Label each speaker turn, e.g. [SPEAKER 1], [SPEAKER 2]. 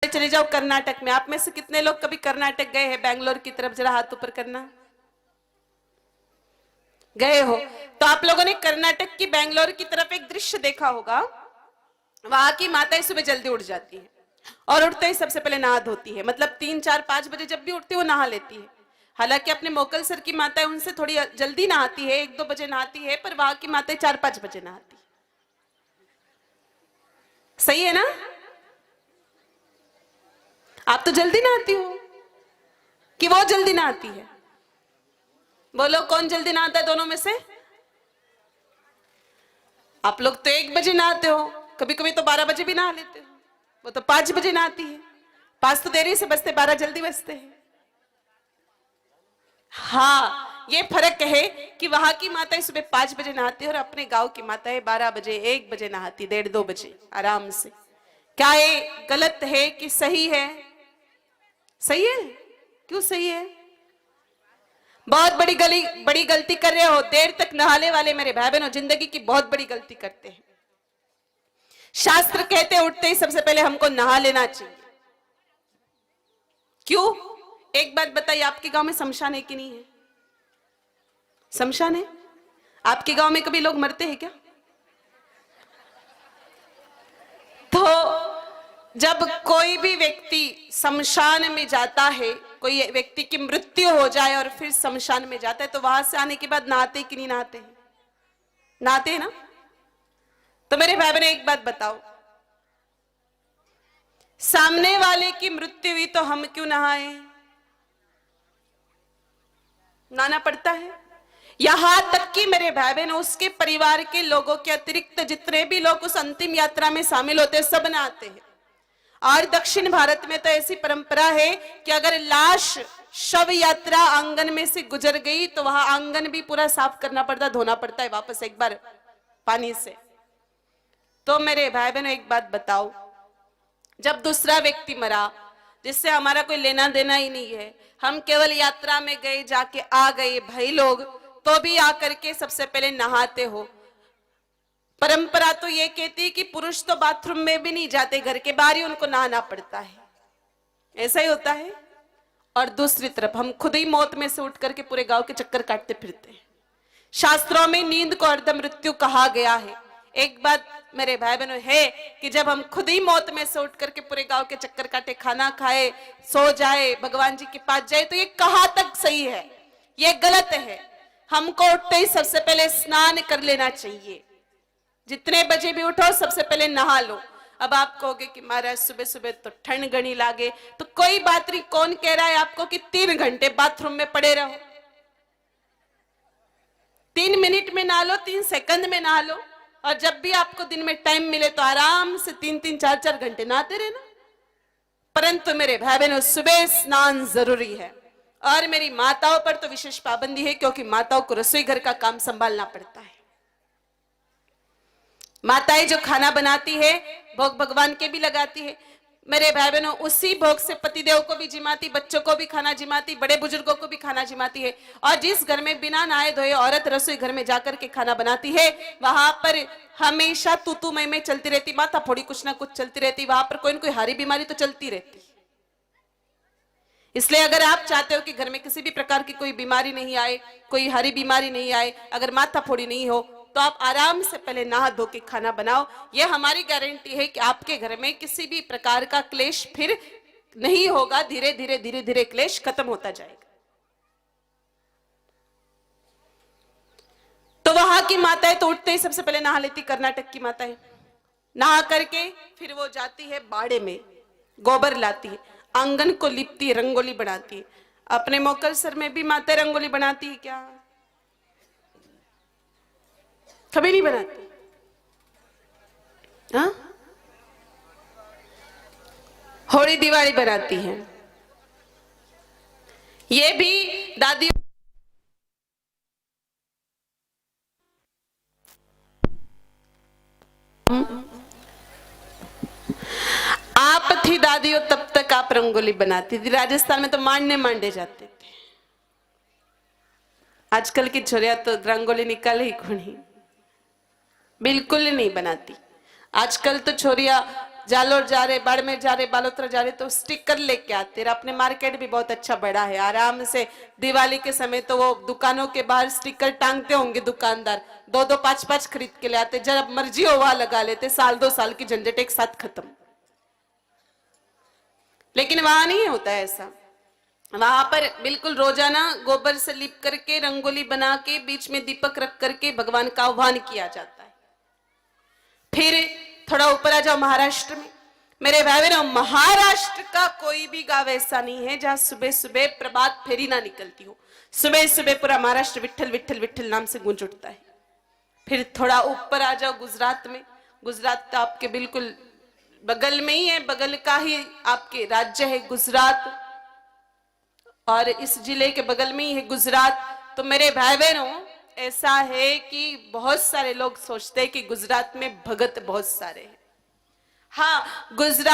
[SPEAKER 1] चले जाओ कर्नाटक में। आप में से कितने लोग कभी कर्नाटक गए हैं? बैंगलोर की तरफ जरा हाथ ऊपर करना। गए हो तो आप लोगों ने कर्नाटक की बैंगलोर की तरफ एक दृश्य देखा होगा। वहां की माताएं सुबह जल्दी उठ जाती है और उठते ही सबसे पहले नहा धोती है। मतलब 3, 4, 5 बजे जब भी उठती है वो नहा लेती है। हालांकि अपने मोकल सर की माताएं उनसे थोड़ी जल्दी नहाती है, 1, 2 बजे नहाती है, पर वहां की माताएं 4, 5 बजे नहाती है। सही है ना? आप तो जल्दी नहाती हो कि वो जल्दी नहाती है? बोलो कौन जल्दी नहाता है दोनों में से? आप लोग तो 1 बजे नहाते हो, कभी कभी तो 12 बजे भी नहा लेते हो। वो तो 5 बजे नहाती है। 5 तो देरी से बजते, 12 जल्दी बजते हैं। हाँ, ये फर्क है कि वहां की माताएं सुबह 5 बजे नहाती है और अपने गांव की माताएं 12 बजे, 1 बजे नहाती, 1:30, 2 बजे आराम से। क्या ये गलत है कि सही है? सही है। क्यों सही है? बहुत बड़ी गलती कर रहे हो। देर तक नहाने वाले मेरे भाई बहनों जिंदगी की बहुत बड़ी गलती करते हैं। शास्त्र कहते हैं उठते ही सबसे पहले हमको नहा लेना चाहिए। क्यों? एक बात बताइए, आपके गांव में शमशान है कि नहीं है? शमशान है? आपके गांव में कभी लोग मरते हैं क्या? तो जब कोई भी व्यक्ति शमशान में जाता है, कोई व्यक्ति की मृत्यु हो जाए और फिर शमशान में जाता है, तो वहां से आने के बाद नहाते कि नहीं नहाते? नहाते हैं ना? तो मेरे भाई बहन एक बात बताओ, सामने वाले की मृत्यु हुई तो हम क्यों नहाए? नहाना पड़ता है। यहां तक कि मेरे भाई बहन उसके परिवार के लोगों के अतिरिक्त जितने भी लोग उस अंतिम यात्रा में शामिल होते हैं सब नहाते हैं। और दक्षिण भारत में तो ऐसी परंपरा है कि अगर लाश शव यात्रा आंगन में से गुजर गई तो वहां आंगन भी पूरा साफ करना पड़ता, धोना पड़ता है वापस एक बार पानी से। तो मेरे भाई बहनों एक बात बताओ, जब दूसरा व्यक्ति मरा जिससे हमारा कोई लेना देना ही नहीं है, हम केवल यात्रा में गए, जाके आ गए भाई लोग, तो भी आकर के सबसे पहले नहाते हो। परंपरा तो ये कहती है कि पुरुष तो बाथरूम में भी नहीं जाते, घर के बाहर ही उनको नहाना पड़ता है। ऐसा ही होता है। और दूसरी तरफ हम खुद ही मौत में से उठ करके पूरे गांव के चक्कर काटते फिरते हैं। शास्त्रों में नींद को अर्ध मृत्यु कहा गया है। एक बात मेरे भाई बहनों है कि जब हम खुद ही मौत में से उठ करके पूरे गांव के चक्कर काटे, खाना खाए, सो जाए, भगवान जी के पास जाए, तो ये कहां तक सही है? ये गलत है। हमको उठते ही सबसे पहले स्नान कर लेना चाहिए। जितने बजे भी उठो सबसे पहले नहा लो। अब आप कहोगे कि महाराज सुबह सुबह तो ठंड गणी लागे, तो कोई बात नहीं। कौन कह रहा है आपको कि 3 घंटे बाथरूम में पड़े रहो? 3 मिनट में नहा लो, 3 सेकंड में नहा लो। और जब भी आपको दिन में टाइम मिले तो आराम से 3-3, 4-4 घंटे नहाते रहना। परंतु मेरे भाई बहनों सुबह स्नान जरूरी है। और मेरी माताओं पर तो विशेष पाबंदी है, क्योंकि माताओं को रसोई घर का काम संभालना पड़ता है। माताएं जो खाना बनाती है भोग भगवान के भी लगाती है। मेरे भाई बहनों उसी भोग से पतिदेव को भी जिमाती, बच्चों को भी खाना जिमाती, बड़े बुजुर्गों को भी खाना जिमाती है। और जिस घर में बिना नहाए धोए औरत रसोई घर में जाकर के खाना बनाती है, वहां पर हमेशा तू मैं चलती रहती, माथा फोड़ी कुछ ना कुछ चलती रहती। वहां पर कोई ना कोई हारी बीमारी तो चलती रहती। इसलिए अगर आप चाहते हो कि घर में किसी भी प्रकार की कोई बीमारी नहीं आए, कोई हरी बीमारी नहीं आए, अगर माथा फोड़ी नहीं हो, तो आप आराम से पहले नहा धो के खाना बनाओ। यह हमारी गारंटी है कि आपके घर में किसी भी प्रकार का क्लेश फिर नहीं होगा। धीरे धीरे क्लेश खत्म होता जाएगा। तो वहां की माताएं तो उठते ही सबसे पहले नहा लेती। कर्नाटक की माताएं नहा करके फिर वो जाती है बाड़े में, गोबर लाती है, आंगन को लिपती है, रंगोली बनाती है। अपने मोकलसर में भी माताएं रंगोली बनाती है क्या? कभी नहीं बनाती। हाँ, होली दिवाली बनाती है। ये भी दादी आप थी दादियों तब तक आप रंगोली बनाती थी। राजस्थान में तो मांडे जाते थे। आजकल की छोरियां तो रंगोली निकाल ही कौन, बिल्कुल नहीं बनाती। आजकल तो छोरियां जालोर जा रहे, बाड़मेर जा रहे, बालोतरा जा रहे तो स्टिकर लेके आते। अपने मार्केट भी बहुत अच्छा बड़ा है, आराम से दिवाली के समय तो वो दुकानों के बाहर स्टिकर टांगते होंगे दुकानदार, 2-2 5-5 खरीद के ले आते, जब मर्जी हो वहां लगा लेते, साल 2 साल की झंझट एक साथ खत्म। लेकिन वहां नहीं होता है ऐसा। वहां पर बिल्कुल रोजाना गोबर से लीप करके, रंगोली बना के, बीच में दीपक रख करके भगवान का आह्वान किया जाता है। फिर थोड़ा ऊपर आ जाओ महाराष्ट्र में, मेरे भाई बहनों, महाराष्ट्र का कोई भी गांव ऐसा नहीं है जहां सुबह सुबह प्रभात फेरी ना निकलती हो। सुबह सुबह पूरा महाराष्ट्र विठल विठल विठल नाम से गूंज उठता है। फिर थोड़ा ऊपर आ जाओ गुजरात में, गुजरात तो आपके बिल्कुल बगल में ही है, बगल का ही आपके राज्य है गुजरात, और इस जिले के बगल में ही है गुजरात। तो मेरे भाई बहनों, ऐसा है कि बहुत सारे लोग सोचते हैं कि गुजरात में भगत बहुत सारे हैं। हाँ, गुजरात